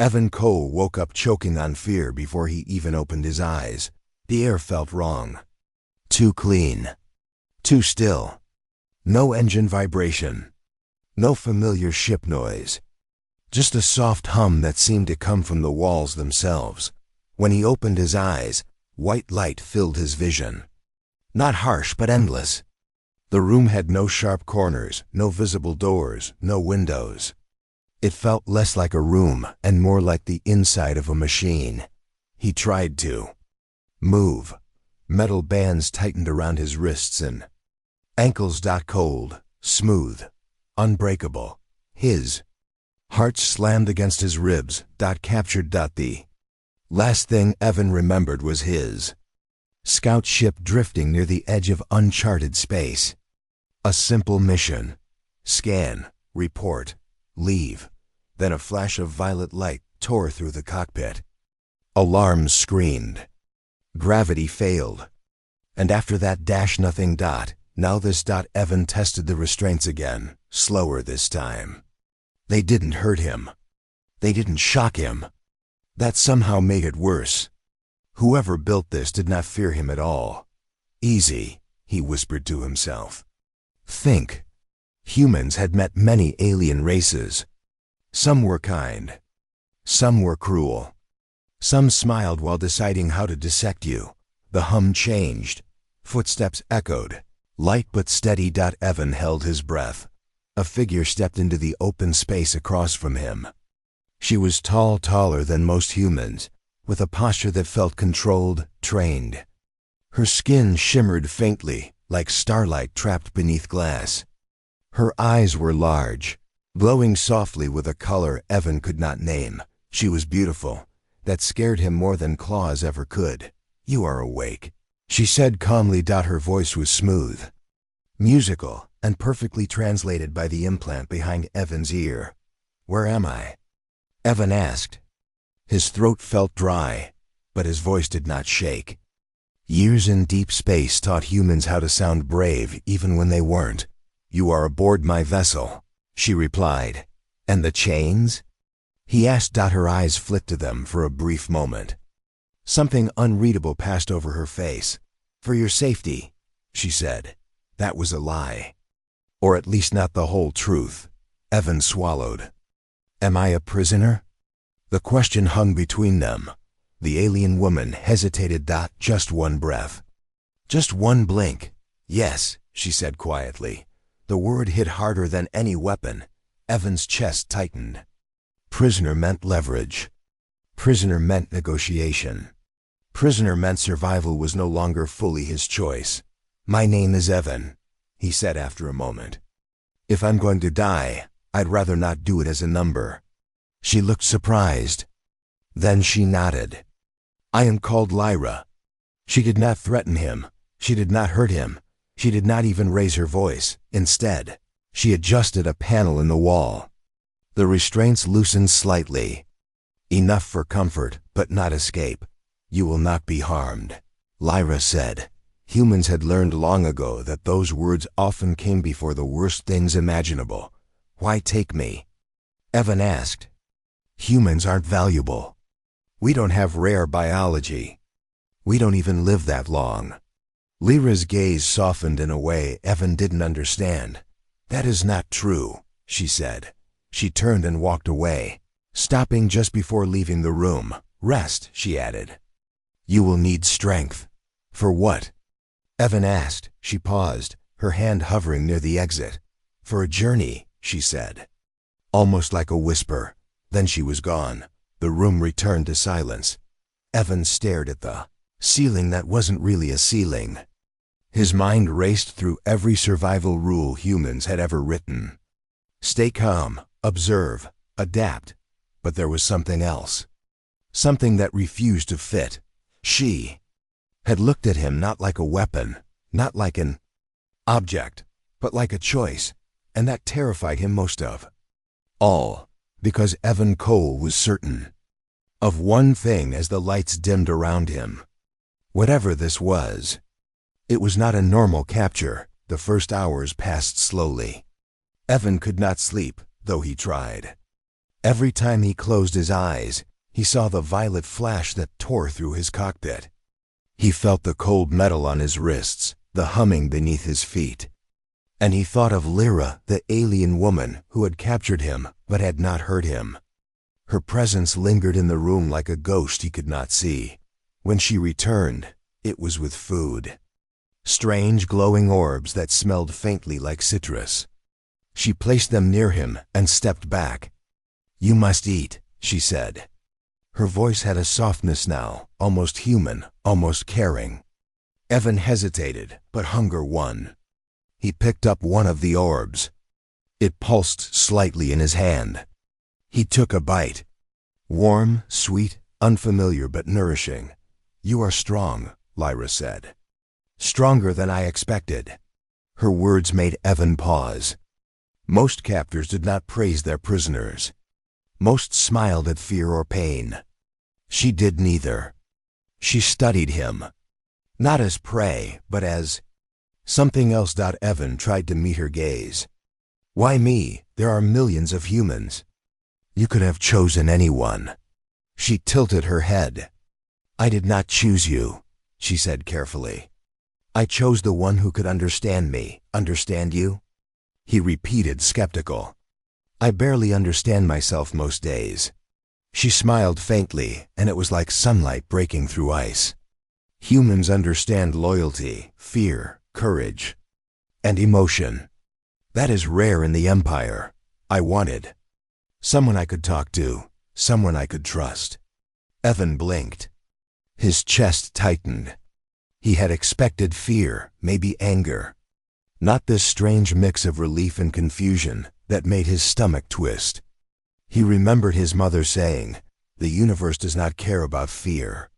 Evan Cole woke up choking on fear before he even opened his eyes. The air felt wrong. Too clean. Too still. No engine vibration. No familiar ship noise. Just a soft hum that seemed to come from the walls themselves. When he opened his eyes, white light filled his vision. Not harsh, but endless. The room had no sharp corners, no visible doors, no windows. It felt less like a room and more like the inside of a machine. He tried to move. Metal bands tightened around his wrists and ankles. Cold, smooth, unbreakable. His heart slammed against his ribs. Captured. The last thing Evan remembered was his scout ship drifting near the edge of uncharted space. A simple mission. Scan, report, leave. Then a flash of violet light tore through the cockpit. Alarms screamed. Gravity failed. And after that nothing. Now this. Evan tested the restraints again, slower this time. They didn't hurt him. They didn't shock him. That somehow made it worse. Whoever built this did not fear him at all. Easy, he whispered to himself. Think. Humans had met many alien races. Some were kind. Some were cruel. Some smiled while deciding how to dissect you. The hum changed. Footsteps echoed. Light but steady. Evan held his breath. A figure stepped into the open space across from him. She was tall, taller than most humans, with a posture that felt controlled, trained. Her skin shimmered faintly, like starlight trapped beneath glass. Her eyes were large, glowing softly with a color Evan could not name. She was beautiful. That scared him more than claws ever could. You are awake, she said calmly. Her voice was smooth, musical, and perfectly translated by the implant behind Evan's ear. Where am I? Evan asked. His throat felt dry, but his voice did not shake. Years in deep space taught humans how to sound brave even when they weren't. You are aboard my vessel, she replied. And the chains? He asked. Her eyes flicked to them for a brief moment. Something unreadable passed over her face. For your safety, she said. That was a lie. Or at least not the whole truth. Evan swallowed. Am I a prisoner? The question hung between them. The alien woman hesitated. Just one breath. Just one blink. Yes, she said quietly. The word hit harder than any weapon. Evan's chest tightened. Prisoner meant leverage. Prisoner meant negotiation. Prisoner meant survival was no longer fully his choice. My name is Evan, he said after a moment. If I'm going to die, I'd rather not do it as a number. She looked surprised. Then she nodded. I am called Lyra. She did not threaten him. She did not hurt him. She did not even raise her voice. Instead, she adjusted a panel in the wall. The restraints loosened slightly. Enough for comfort, but not escape. You will not be harmed, Lyra said. Humans had learned long ago that those words often came before the worst things imaginable. Why take me? Evan asked. Humans aren't valuable. We don't have rare biology. We don't even live that long. Lyra's gaze softened in a way Evan didn't understand. That is not true, she said. She turned and walked away, stopping just before leaving the room. Rest, she added. You will need strength. For what? Evan asked. She paused, her hand hovering near the exit. For a journey, she said. Almost like a whisper. Then she was gone. The room returned to silence. Evan stared at the ceiling that wasn't really a ceiling. His mind raced through every survival rule humans had ever written. Stay calm, observe, adapt. But there was something else. Something that refused to fit. She had looked at him not like a weapon, not like an object, but like a choice, and that terrified him most of all, because Evan Cole was certain of one thing as the lights dimmed around him. Whatever this was, it was not a normal capture. The first hours passed slowly. Evan could not sleep, though he tried. Every time he closed his eyes, he saw the violet flash that tore through his cockpit. He felt the cold metal on his wrists, the humming beneath his feet. And he thought of Lyra, the alien woman who had captured him but had not hurt him. Her presence lingered in the room like a ghost he could not see. When she returned, it was with food. Strange glowing orbs that smelled faintly like citrus. She placed them near him and stepped back. "You must eat," she said. Her voice had a softness now, almost human, almost caring. Evan hesitated, but hunger won. He picked up one of the orbs. It pulsed slightly in his hand. He took a bite. Warm, sweet, unfamiliar but nourishing. "You are strong," Lyra said. "Stronger than I expected." Her words made Evan pause. Most captors did not praise their prisoners. Most smiled at fear or pain. She did neither. She studied him. Not as prey, but as something else. Evan tried to meet her gaze. "Why me? There are millions of humans." "You could have chosen anyone." She tilted her head. "I did not choose you," she said carefully. "I chose the one who could understand me. Understand you?" He repeated, skeptical. "I barely understand myself most days." She smiled faintly, and it was like sunlight breaking through ice. "Humans understand loyalty, fear, courage, and emotion. That is rare in the Empire. I wanted someone I could talk to, someone I could trust." Evan blinked. His chest tightened. He had expected fear, maybe anger. Not this strange mix of relief and confusion that made his stomach twist. He remembered his mother saying, "The universe does not care about fear.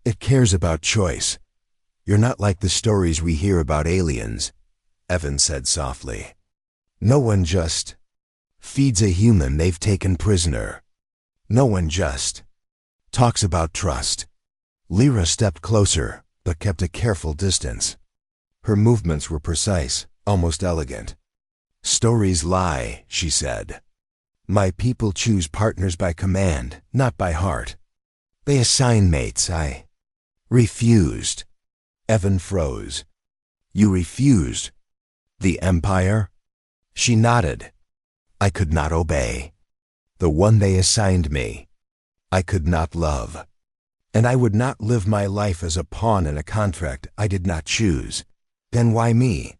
It cares about choice." "You're not like the stories we hear about aliens," Evan said softly. "No one just feeds a human they've taken prisoner. No one just talks about trust." Lyra stepped closer, but kept a careful distance. Her movements were precise, almost elegant. "Stories lie," she said. "My people choose partners by command, not by heart. They assign mates. I refused." Evan froze. "You refused? The Empire?" She nodded. "I could not obey. The one they assigned me, I could not love. And I would not live my life as a pawn in a contract I did not choose. Then why me?"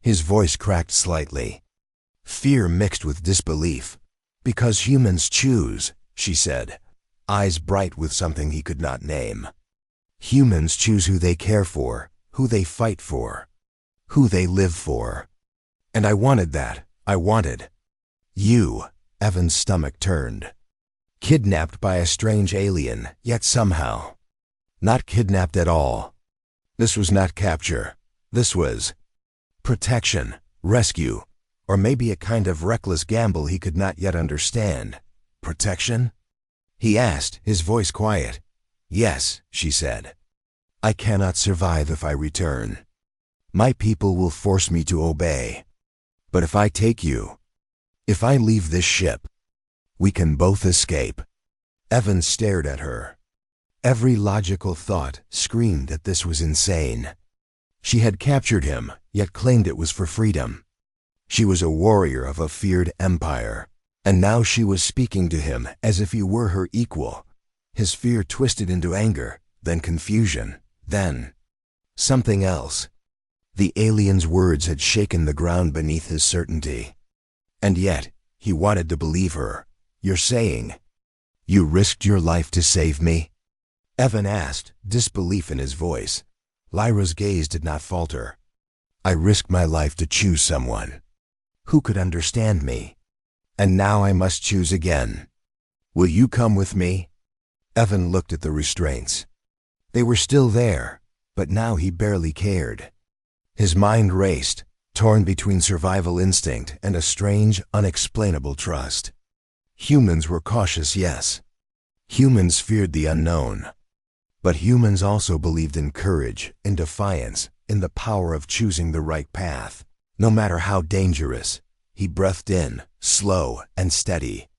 His voice cracked slightly. Fear mixed with disbelief. "Because humans choose," she said, eyes bright with something he could not name. "Humans choose who they care for, who they fight for, who they live for. And I wanted that. I wanted you." Evan's stomach turned. Kidnapped by a strange alien, yet somehow not kidnapped at all. This was not capture. This was protection, rescue, or maybe a kind of reckless gamble he could not yet understand. "Protection?" he asked, his voice quiet. "Yes," she said. "I cannot survive if I return. My people will force me to obey. But if I take you, if I leave this ship, we can both escape." Evan stared at her. Every logical thought screamed that this was insane. She had captured him, yet claimed it was for freedom. She was a warrior of a feared empire, and now she was speaking to him as if he were her equal. His fear twisted into anger, then confusion, then something else. The alien's words had shaken the ground beneath his certainty. And yet, he wanted to believe her. "You're saying you risked your life to save me?" Evan asked, disbelief in his voice. Lyra's gaze did not falter. "I risked my life to choose someone who could understand me. And now I must choose again. Will you come with me?" Evan looked at the restraints. They were still there, but now he barely cared. His mind raced, torn between survival instinct and a strange, unexplainable trust. Humans were cautious, yes. Humans feared the unknown. But humans also believed in courage, in defiance, in the power of choosing the right path, no matter how dangerous. He breathed in, slow and steady.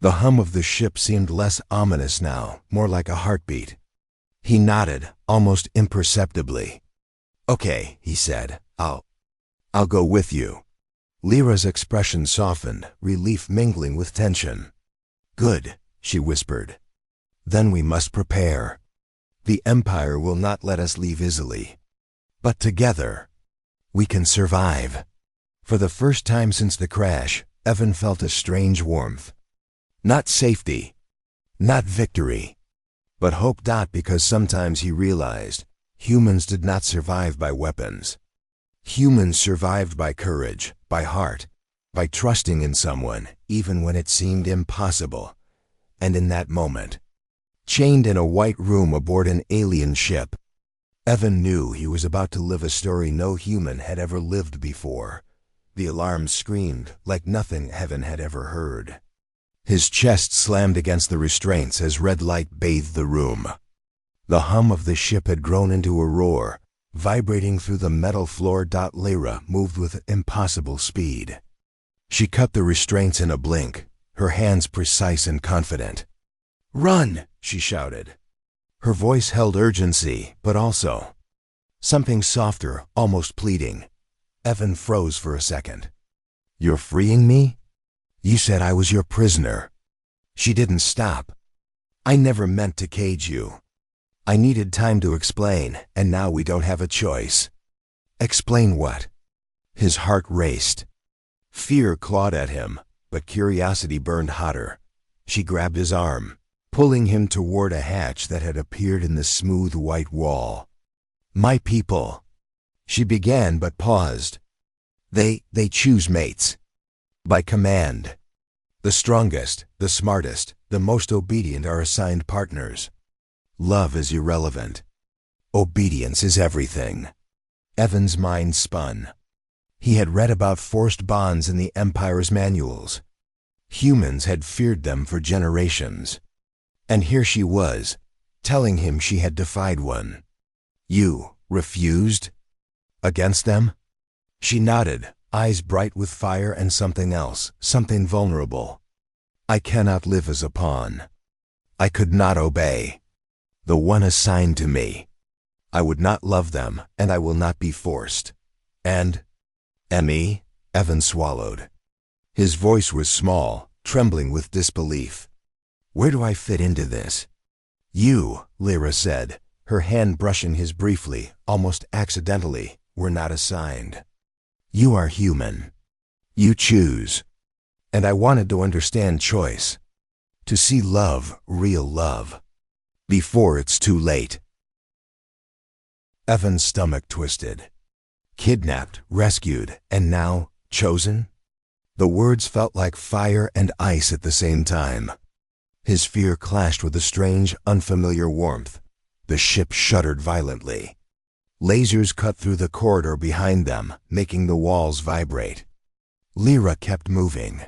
The hum of the ship seemed less ominous now, more like a heartbeat. He nodded, almost imperceptibly. "Okay," he said. I'll go with you." Lyra's expression softened, relief mingling with tension. "Good," she whispered. "Then we must prepare. The Empire will not let us leave easily. But together, we can survive." For the first time since the crash, Evan felt a strange warmth. Not safety, not victory, but hope. Because sometimes he realized humans did not survive by weapons. Humans survived by courage, by heart, by trusting in someone, even when it seemed impossible. And in that moment, chained in a white room aboard an alien ship, Evan knew he was about to live a story no human had ever lived before. The alarm screamed like nothing Evan had ever heard. His chest slammed against the restraints as red light bathed the room. The hum of the ship had grown into a roar, vibrating through the metal floor. Lyra moved with impossible speed. She cut the restraints in a blink, her hands precise and confident. "Run!" she shouted. Her voice held urgency, but also something softer, almost pleading. Evan froze for a second. "You're freeing me? You said I was your prisoner." She didn't stop. "I never meant to cage you. I needed time to explain, and now we don't have a choice." "Explain what?" His heart raced. Fear clawed at him, but curiosity burned hotter. She grabbed his arm, pulling him toward a hatch that had appeared in the smooth white wall. "My people," she began but paused. They choose mates. By command. The strongest, the smartest, the most obedient are assigned partners. Love is irrelevant. Obedience is everything. Evan's mind spun. He had read about forced bonds in the Empire's manuals. Humans had feared them for generations. And here she was, telling him she had defied one. "You refused? Against them?" She nodded, eyes bright with fire and something else, something vulnerable. "I cannot live as a pawn. I could not obey the one assigned to me. I would not love them, and I will not be forced. And me?" Evan swallowed. His voice was small, trembling with disbelief. "Where do I fit into this?" "You," Lyra said, her hand brushing his briefly, almost accidentally, "were not assigned. You are human. You choose. And I wanted to understand choice. To see love, real love. Before it's too late." Evan's stomach twisted. Kidnapped, rescued, and now chosen? The words felt like fire and ice at the same time. His fear clashed with a strange, unfamiliar warmth. The ship shuddered violently. Lasers cut through the corridor behind them, making the walls vibrate. Lyra kept moving.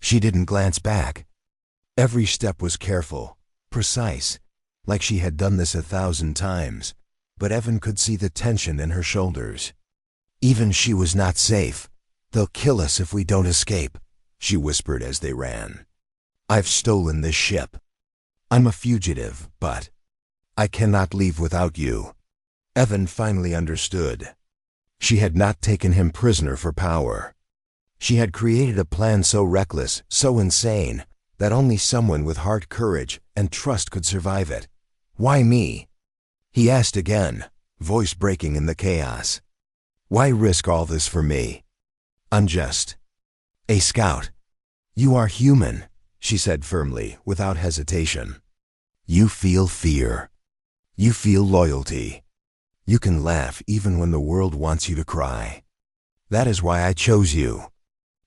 She didn't glance back. Every step was careful, precise, like she had done this 1,000 times, but Evan could see the tension in her shoulders. Even she was not safe. "They'll kill us if we don't escape," she whispered as they ran. "I've stolen this ship. I'm a fugitive, but I cannot leave without you." Evan finally understood. She had not taken him prisoner for power. She had created a plan so reckless, so insane, that only someone with heart, courage, and trust could survive it. "Why me?" he asked again, voice breaking in the chaos. "Why risk all this for me? I'm just a scout." "You are human," she said firmly, without hesitation. "You feel fear. You feel loyalty. You can laugh even when the world wants you to cry. That is why I chose you.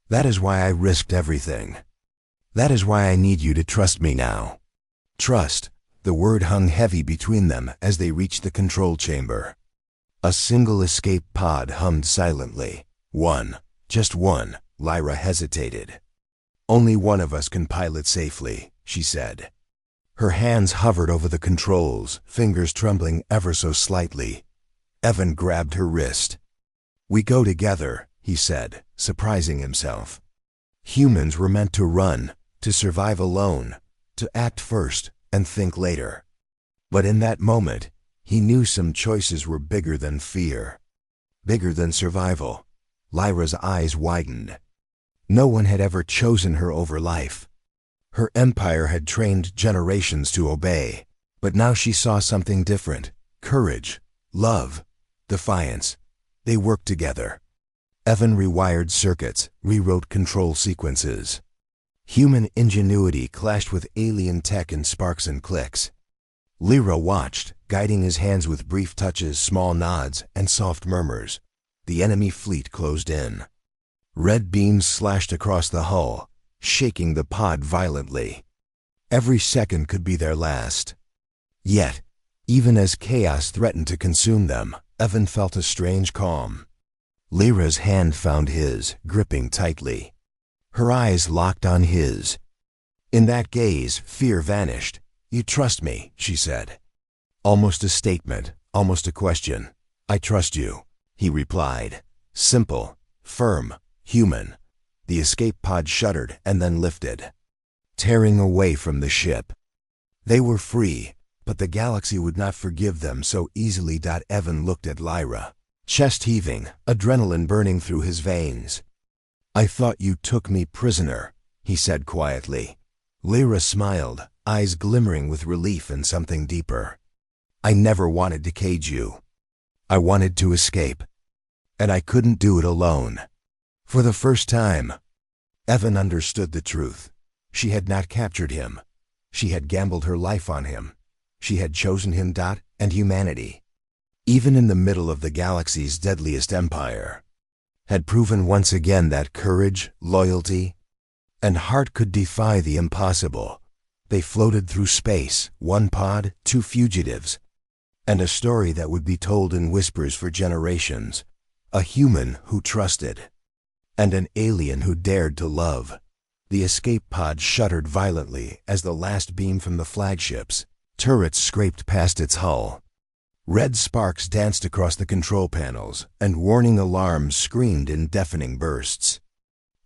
That is why I risked everything. That is why I need you to trust me now." Trust, the word hung heavy between them as they reached the control chamber. A single escape pod hummed silently. "One, just one," Lyra hesitated. "Only one of us can pilot safely," she said. Her hands hovered over the controls, fingers trembling ever so slightly. Evan grabbed her wrist. "We go together," he said, surprising himself. Humans were meant to run, to survive alone, to act first and think later. But in that moment, he knew some choices were bigger than fear, bigger than survival. Lyra's eyes widened. No one had ever chosen her over life. Her empire had trained generations to obey, but now she saw something different. Courage, love, defiance. They worked together. Evan rewired circuits, rewrote control sequences. Human ingenuity clashed with alien tech in sparks and clicks. Lyra watched, guiding his hands with brief touches, small nods, and soft murmurs. The enemy fleet closed in. Red beams slashed across the hull, shaking the pod violently. Every second could be their last. Yet, even as chaos threatened to consume them, Evan felt a strange calm. Lyra's hand found his, gripping tightly. Her eyes locked on his. In that gaze, fear vanished. "You trust me," she said. Almost a statement, almost a question. "I trust you," he replied. Simple, firm, human. The escape pod shuddered and then lifted, tearing away from the ship. They were free, but the galaxy would not forgive them so easily. Evan looked at Lyra, chest heaving, adrenaline burning through his veins. "I thought you took me prisoner," he said quietly. Lyra smiled, eyes glimmering with relief and something deeper. "I never wanted to cage you. I wanted to escape. And I couldn't do it alone." For the first time, Evan understood the truth. She had not captured him. She had gambled her life on him. She had chosen him, and humanity, even in the middle of the galaxy's deadliest empire, had proven once again that courage, loyalty, and heart could defy the impossible. They floated through space, one pod, two fugitives, and a story that would be told in whispers for generations. A human who trusted, and an alien who dared to love. The escape pod shuddered violently as the last beam from the flagship's turrets scraped past its hull. Red sparks danced across the control panels, and warning alarms screamed in deafening bursts.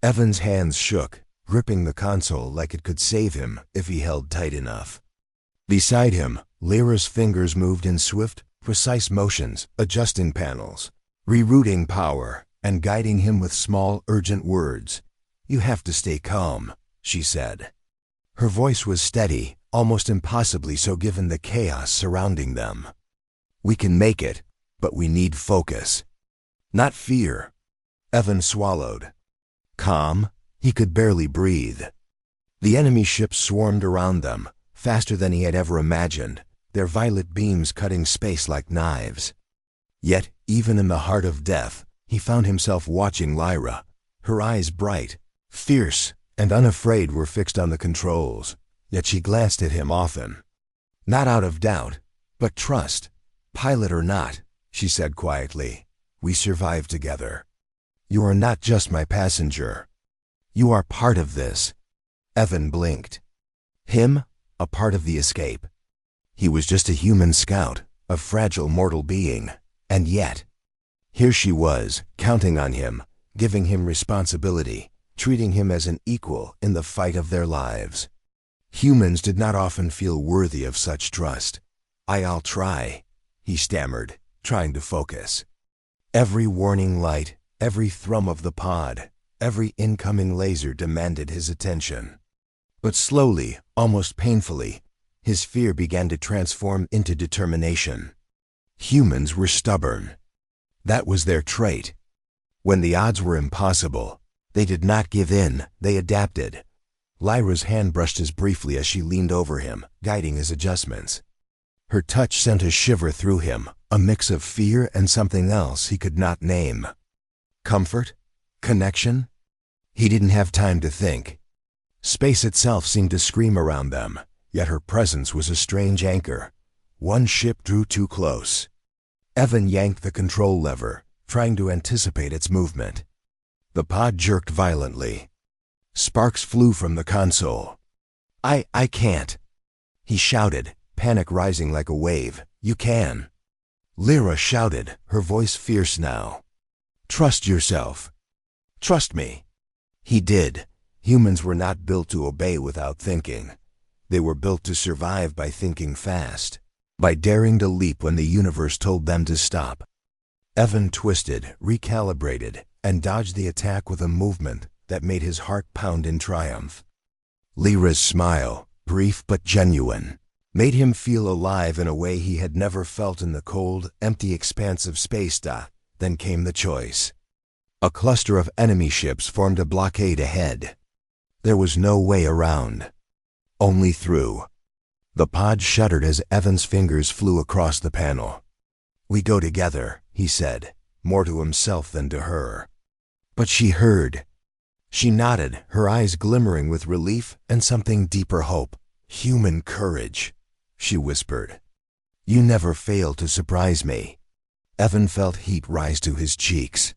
Evan's hands shook, gripping the console like it could save him if he held tight enough. Beside him, Lyra's fingers moved in swift, precise motions, adjusting panels, rerouting power, and guiding him with small, urgent words. "You have to stay calm," she said. Her voice was steady, almost impossibly so given the chaos surrounding them. "We can make it, but we need focus. Not fear." Evan swallowed. Calm? He could barely breathe. The enemy ships swarmed around them, faster than he had ever imagined, their violet beams cutting space like knives. Yet, even in the heart of death, he found himself watching Lyra. Her eyes bright, fierce, and unafraid were fixed on the controls, yet she glanced at him often. Not out of doubt, but trust. "Pilot or not," she said quietly, "we survive together. You are not just my passenger. You are part of this." Evan blinked. Him, a part of the escape. He was just a human scout, a fragile mortal being, and yet, here she was, counting on him, giving him responsibility, treating him as an equal in the fight of their lives. Humans did not often feel worthy of such trust. "I'll try," he stammered, trying to focus. Every warning light, every thrum of the pod, every incoming laser demanded his attention. But slowly, almost painfully, his fear began to transform into determination. Humans were stubborn. That was their trait. When the odds were impossible, they did not give in, they adapted. Lyra's hand brushed his briefly as she leaned over him, guiding his adjustments. Her touch sent a shiver through him, a mix of fear and something else he could not name. Comfort? Connection? He didn't have time to think. Space itself seemed to scream around them, yet her presence was a strange anchor. One ship drew too close. Evan yanked the control lever, trying to anticipate its movement. The pod jerked violently. Sparks flew from the console. I can't," he shouted, panic rising like a wave. "You can." Lyra shouted, her voice fierce now. "Trust yourself. Trust me." He did. Humans were not built to obey without thinking. They were built to survive by thinking fast, by daring to leap when the universe told them to stop. Evan twisted, recalibrated, and dodged the attack with a movement that made his heart pound in triumph. Lyra's smile, brief but genuine, made him feel alive in a way he had never felt in the cold, empty expanse of space. Then came the choice. A cluster of enemy ships formed a blockade ahead. There was no way around. Only through. The pod shuddered as Evan's fingers flew across the panel. "We go together," he said, more to himself than to her. But she heard. She nodded, her eyes glimmering with relief and something deeper hope. "Human courage," she whispered. "You never fail to surprise me." Evan felt heat rise to his cheeks.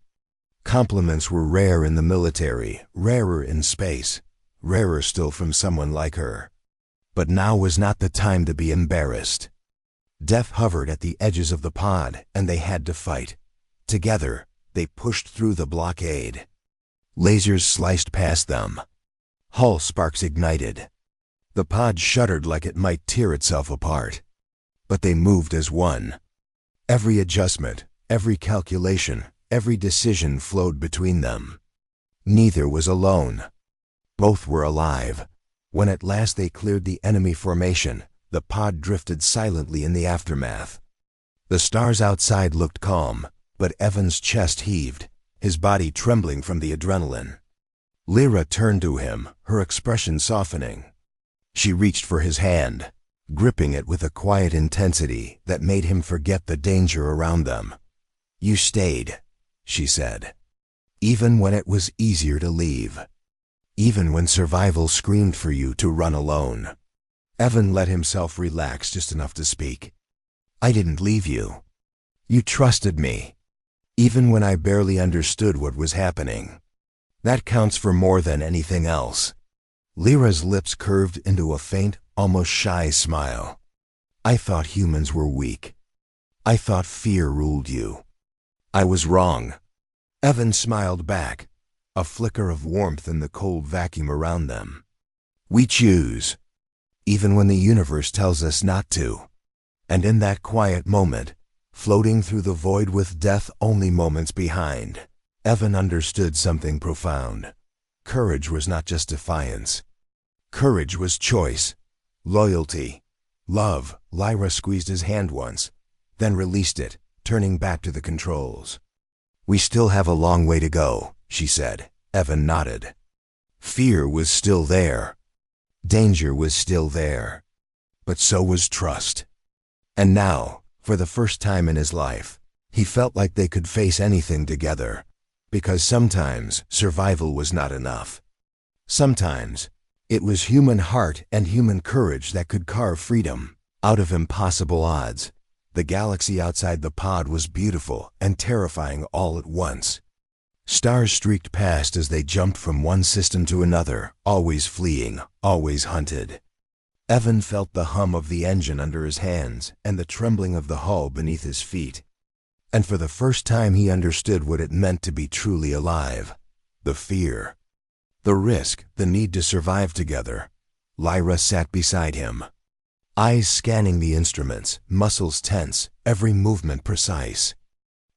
Compliments were rare in the military, rarer in space, rarer still from someone like her. But now was not the time to be embarrassed. Death hovered at the edges of the pod, and they had to fight. Together, they pushed through the blockade. Lasers sliced past them. Hull sparks ignited. The pod shuddered like it might tear itself apart. But they moved as one. Every adjustment, every calculation, every decision flowed between them. Neither was alone. Both were alive. When at last they cleared the enemy formation, the pod drifted silently in the aftermath. The stars outside looked calm, but Evan's chest heaved, his body trembling from the adrenaline. Lyra turned to him, her expression softening. She reached for his hand, gripping it with a quiet intensity that made him forget the danger around them. "You stayed," she said, "even when it was easier to leave. Even when survival screamed for you to run alone." Evan let himself relax just enough to speak. "I didn't leave you. You trusted me, even when I barely understood what was happening. That counts for more than anything else." Lyra's lips curved into a faint, almost shy smile. "I thought humans were weak. I thought fear ruled you. I was wrong." Evan smiled back, a flicker of warmth in the cold vacuum around them. "We choose, even when the universe tells us not to." And in that quiet moment, floating through the void with death only moments behind, Evan understood something profound. Courage was not just defiance. Courage was choice, loyalty, love. Lyra squeezed his hand once, then released it, turning back to the controls. "We still have a long way to go," she said. Evan nodded. Fear was still there. Danger was still there. But so was trust. And now, for the first time in his life, he felt like they could face anything together. Because sometimes survival was not enough. Sometimes it was human heart and human courage that could carve freedom out of impossible odds. The galaxy outside the pod was beautiful and terrifying all at once. Stars streaked past as they jumped from one system to another, always fleeing, always hunted. Evan felt the hum of the engine under his hands and the trembling of the hull beneath his feet. And for the first time he understood what it meant to be truly alive. The fear. The risk, the need to survive together. Lyra sat beside him, eyes scanning the instruments, muscles tense, every movement precise.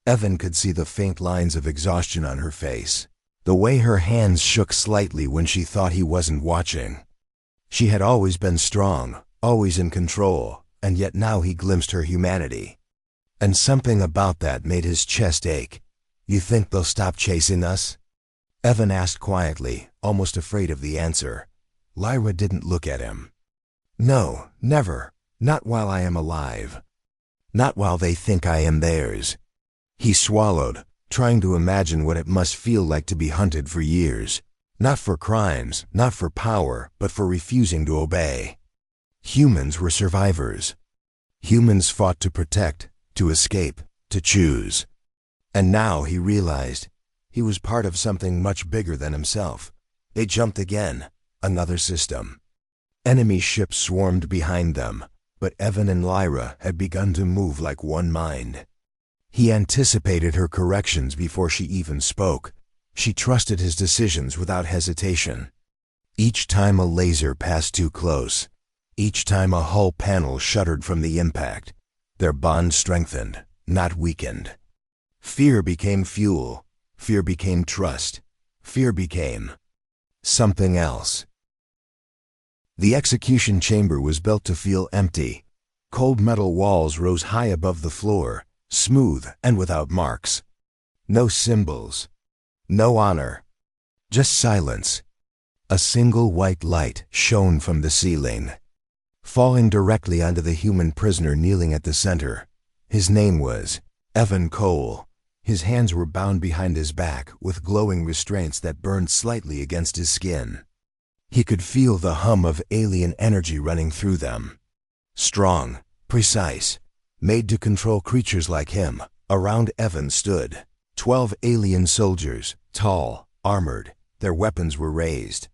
Evan could see the faint lines of exhaustion on her face, the way her hands shook slightly when she thought he wasn't watching. She had always been strong, always in control, and yet now he glimpsed her humanity. And something about that made his chest ache. "You think they'll stop chasing us?" Evan asked quietly, almost afraid of the answer. Lyra didn't look at him. "No, never. Not while I am alive. Not while they think I am theirs." He swallowed, trying to imagine what it must feel like to be hunted for years. Not for crimes, not for power, but for refusing to obey. Humans were survivors. Humans fought to protect, to escape, to choose. And now he realized he was part of something much bigger than himself. They jumped again, another system. Enemy ships swarmed behind them, but Evan and Lyra had begun to move like one mind. He anticipated her corrections before she even spoke. She trusted his decisions without hesitation. Each time a laser passed too close, each time a hull panel shuddered from the impact, their bond strengthened, not weakened. Fear became fuel, fear became trust, fear became something else. The execution chamber was built to feel empty. Cold metal walls rose high above the floor, smooth and without marks. No symbols, no honor, just silence. A single white light shone from the ceiling, falling directly onto the human prisoner kneeling at the center. His name was Evan Cole. His hands were bound behind his back with glowing restraints that burned slightly against his skin. He could feel the hum of alien energy running through them. Strong, precise, made to control creatures like him. Around Evan stood 12 alien soldiers, tall, armored. Their weapons were raised,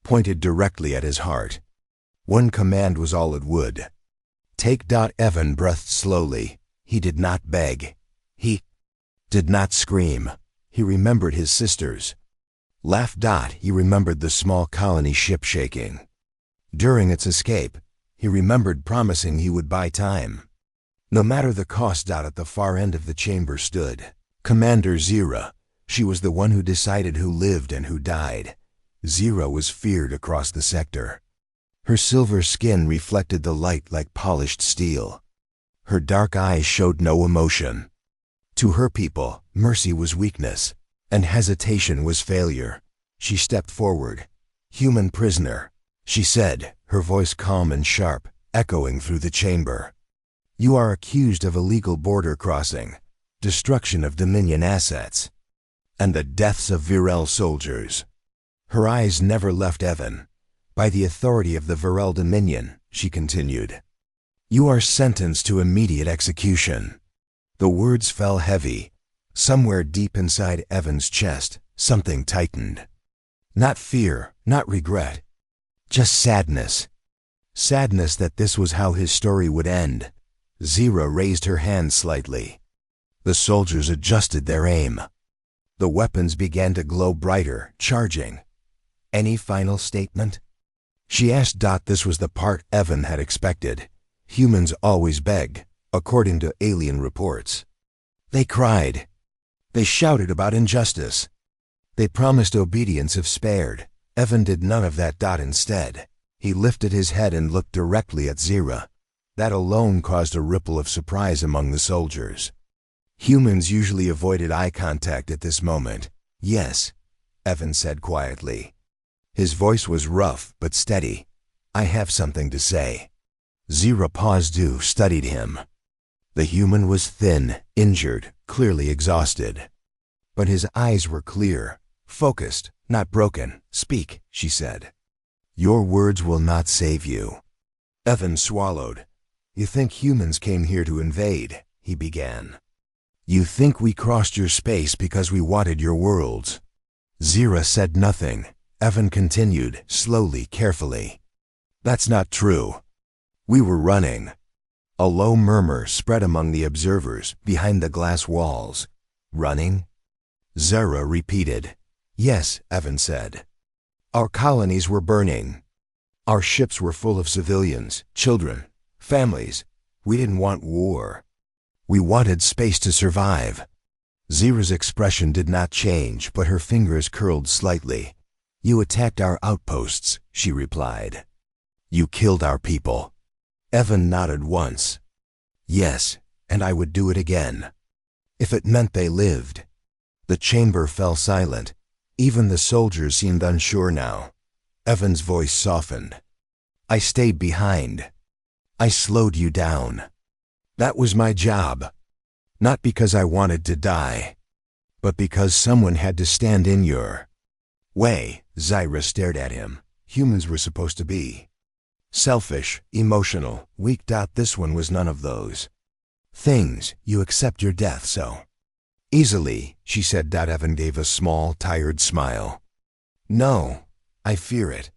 pointed directly at his heart. One command was all it would. Take. Evan breathed slowly. He did not beg. He did not scream. He remembered his sisters. Laugh. He remembered the small colony ship shaking. During its escape, he remembered promising he would buy time. No matter the cost. At the far end of the chamber stood Commander Zira. She was the one who decided who lived and who died. Zira was feared across the sector. Her silver skin reflected the light like polished steel. Her dark eyes showed no emotion. To her people, mercy was weakness, and hesitation was failure. She stepped forward. Human prisoner, she said, her voice calm and sharp, echoing through the chamber. You are accused of illegal border crossing, destruction of Dominion assets, and the deaths of Virel soldiers. Her eyes never left Evan. By the authority of the Virel Dominion, she continued, you are sentenced to immediate execution. The words fell heavy. Somewhere deep inside Evan's chest, something tightened. Not fear, not regret, just sadness. Sadness that this was how his story would end. Zira raised her hand slightly. The soldiers adjusted their aim. The weapons began to glow brighter, charging. Any final statement? She asked. This was the part Evan had expected. Humans always begged, according to alien reports. They cried. They shouted about injustice. They promised obedience if spared. Evan did none of that. Instead, he lifted his head and looked directly at Zira. That alone caused a ripple of surprise among the soldiers. Humans usually avoided eye contact at this moment. Yes, Evan said quietly. His voice was rough but steady. I have something to say. Zira paused. Studied him. The human was thin, injured, clearly exhausted. But his eyes were clear, focused, not broken. Speak, she said. Your words will not save you. Evan swallowed. You think humans came here to invade, he began. You think we crossed your space because we wanted your worlds. Zira said nothing. Evan continued, slowly, carefully. That's not true. We were running. A low murmur spread among the observers behind the glass walls. Running? Zira repeated. Yes, Evan said. Our colonies were burning. Our ships were full of civilians, children, families. We didn't want war. We wanted space to survive. Zira's expression did not change, but her fingers curled slightly. You attacked our outposts, she replied. You killed our people. Evan nodded once. Yes, and I would do it again. If it meant they lived. The chamber fell silent. Even the soldiers seemed unsure now. Evan's voice softened. I stayed behind. I slowed you down. That was my job. Not because I wanted to die, but because someone had to stand in your way. Zira stared at him. Humans were supposed to be selfish, emotional, weak. This one was none of those things. You accept your death so easily, she said. Evan gave a small, tired smile. No, I fear it.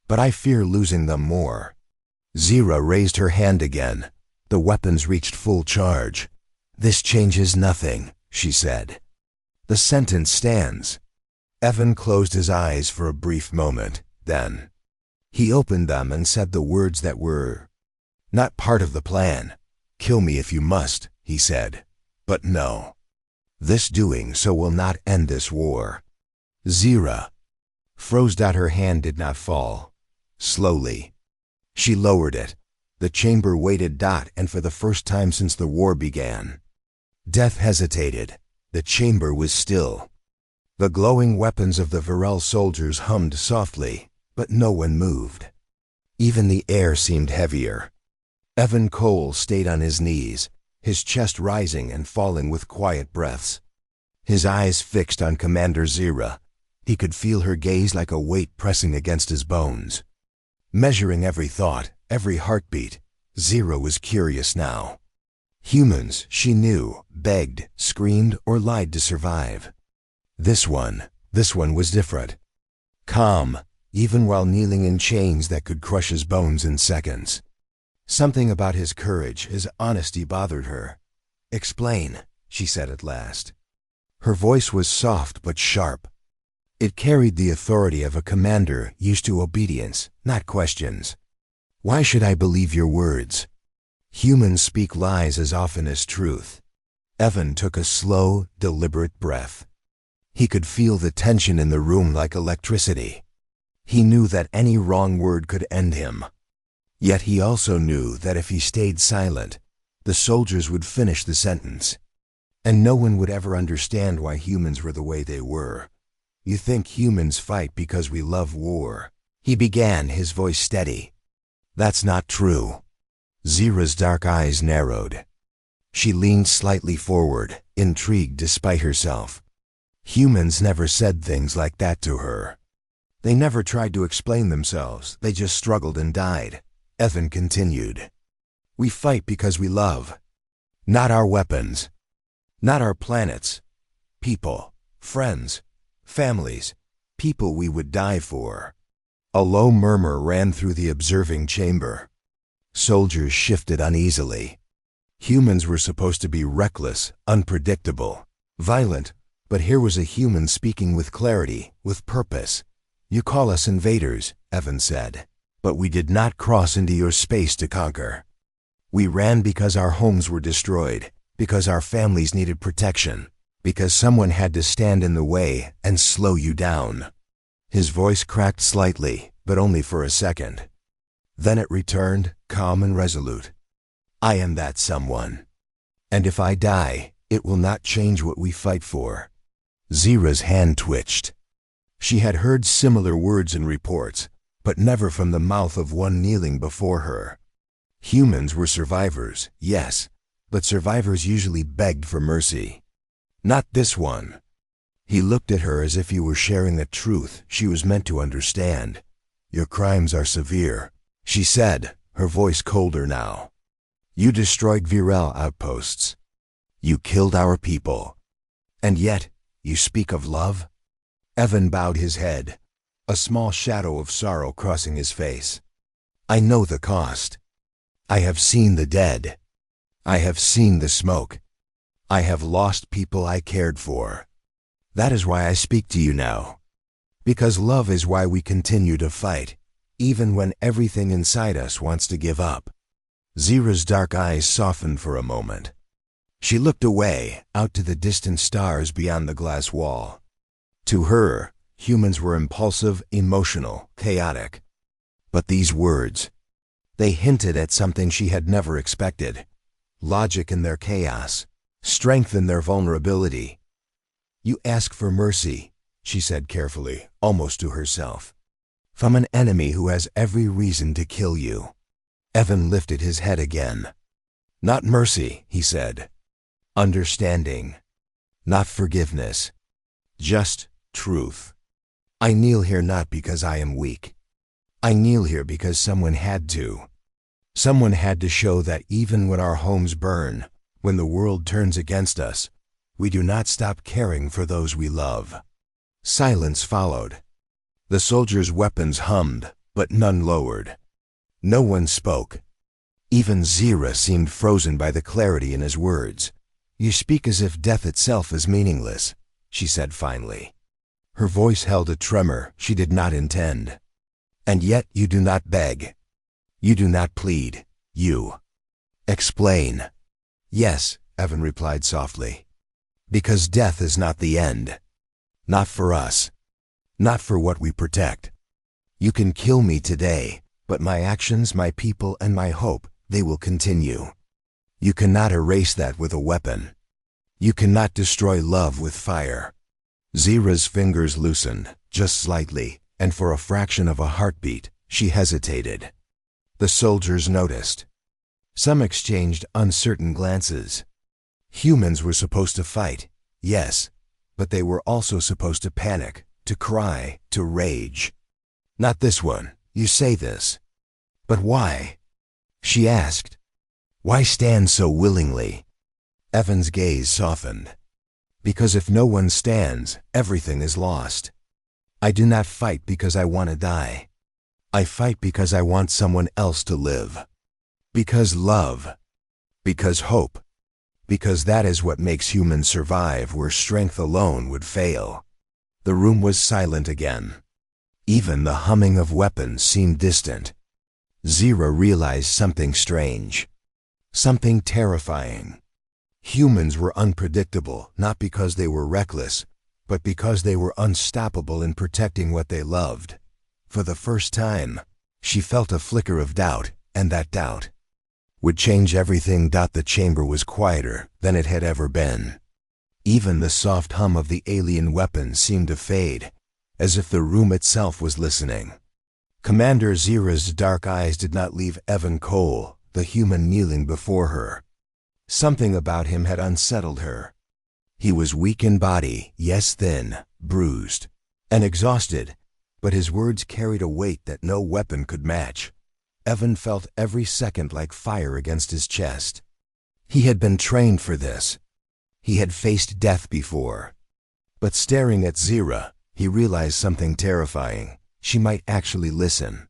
But I fear losing them more. Zira raised her hand again. The weapons reached full charge. This changes nothing, she said. The sentence stands. Evan closed his eyes for a brief moment. Then, he opened them and said the words that were not part of the plan. "Kill me if you must," he said. "But no. This doing so will not end this war." Zira froze. Her hand did not fall. Slowly, she lowered it. The chamber waited. And for the first time since the war began, death hesitated. The chamber was still. The glowing weapons of the Virel soldiers hummed softly, but no one moved. Even the air seemed heavier. Evan Cole stayed on his knees, his chest rising and falling with quiet breaths. His eyes fixed on Commander Zira. He could feel her gaze like a weight pressing against his bones. Measuring every thought, every heartbeat, Zira was curious now. Humans, she knew, begged, screamed, or lied to survive. This one was different. Calm, even while kneeling in chains that could crush his bones in seconds. Something about his courage, his honesty bothered her. "Explain," she said at last. Her voice was soft but sharp. It carried the authority of a commander used to obedience, not questions. "Why should I believe your words? Humans speak lies as often as truth." Evan took a slow, deliberate breath. He could feel the tension in the room like electricity. He knew that any wrong word could end him. Yet he also knew that if he stayed silent, the soldiers would finish the sentence. And no one would ever understand why humans were the way they were. "You think humans fight because we love war," he began, his voice steady. "That's not true." Zira's dark eyes narrowed. She leaned slightly forward, intrigued despite herself. Humans never said things like that to her. They never tried to explain themselves, they just struggled and died. Evan continued. "We fight because we love. Not our weapons. Not our planets. People, friends, families, people we would die for." A low murmur ran through the observing chamber. Soldiers shifted uneasily. Humans were supposed to be reckless, unpredictable, violent, but here was a human speaking with clarity, with purpose. "You call us invaders," Evan said, "but we did not cross into your space to conquer. We ran because our homes were destroyed, because our families needed protection, because someone had to stand in the way and slow you down." His voice cracked slightly, but only for a second. Then it returned, calm and resolute. "I am that someone. And if I die, it will not change what we fight for." Zira's hand twitched. She had heard similar words in reports, but never from the mouth of one kneeling before her. Humans were survivors, yes, but survivors usually begged for mercy. Not this one. He looked at her as if he were sharing a truth she was meant to understand. "Your crimes are severe," she said, her voice colder now. "You destroyed Virel outposts. You killed our people. And yet, you speak of love?" Evan bowed his head, a small shadow of sorrow crossing his face. "I know the cost. I have seen the dead. I have seen the smoke. I have lost people I cared for. That is why I speak to you now. Because love is why we continue to fight, even when everything inside us wants to give up." Zira's dark eyes softened for a moment. She looked away, out to the distant stars beyond the glass wall. To her, humans were impulsive, emotional, chaotic. But these words, they hinted at something she had never expected. Logic in their chaos, strength in their vulnerability. "You ask for mercy," she said carefully, almost to herself, "from an enemy who has every reason to kill you." Evan lifted his head again. "Not mercy," he said. "Understanding. Not forgiveness. Just truth. I kneel here not because I am weak. I kneel here because someone had to. Someone had to show that even when our homes burn, when the world turns against us, we do not stop caring for those we love." Silence followed. The soldiers' weapons hummed, but none lowered. No one spoke. Even Zira seemed frozen by the clarity in his words. "You speak as if death itself is meaningless," she said finally. Her voice held a tremor she did not intend. And yet you do not beg. You do not plead. You explain. Yes, Evan replied softly. Because death is not the end. Not for us. Not for what we protect. You can kill me today, but my actions, my people, and my hope, they will continue. You cannot erase that with a weapon. You cannot destroy love with fire. Zira's fingers loosened, just slightly, and for a fraction of a heartbeat, she hesitated. The soldiers noticed. Some exchanged uncertain glances. Humans were supposed to fight, yes, but they were also supposed to panic, to cry, to rage. Not this one, you say this. But why? She asked. Why stand so willingly? Evan's gaze softened. Because if no one stands, everything is lost. I do not fight because I want to die. I fight because I want someone else to live. Because love. Because hope. Because that is what makes humans survive where strength alone would fail. The room was silent again. Even the humming of weapons seemed distant. Zira realized something strange. Something terrifying. Humans were unpredictable, not because they were reckless, but because they were unstoppable in protecting what they loved. For the first time, she felt a flicker of doubt, and that doubt would change everything. The chamber was quieter than it had ever been. Even the soft hum of the alien weapons seemed to fade, as if the room itself was listening. Commander Zira's dark eyes did not leave Evan Cole, the human kneeling before her. Something about him had unsettled her. He was weak in body, yes, thin, bruised, and exhausted, but his words carried a weight that no weapon could match. Evan felt every second like fire against his chest. He had been trained for this. He had faced death before. But staring at Zira, he realized something terrifying. She might actually listen.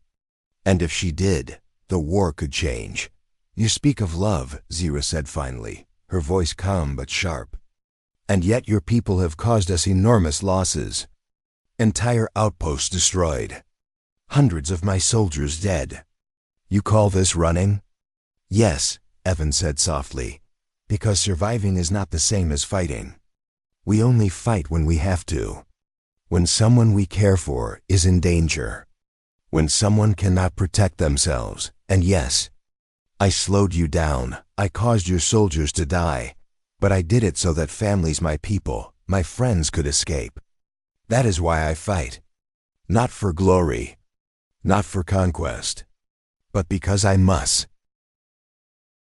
And if she did, the war could change. You speak of love, Zira said finally, her voice calm but sharp. And yet your people have caused us enormous losses. Entire outposts destroyed. Hundreds of my soldiers dead. You call this running? Yes, Evan said softly, because surviving is not the same as fighting. We only fight when we have to. When someone we care for is in danger. When someone cannot protect themselves, and yes, I slowed you down, I caused your soldiers to die, but I did it so that families, my people, my friends could escape. That is why I fight. Not for glory, not for conquest, but because I must.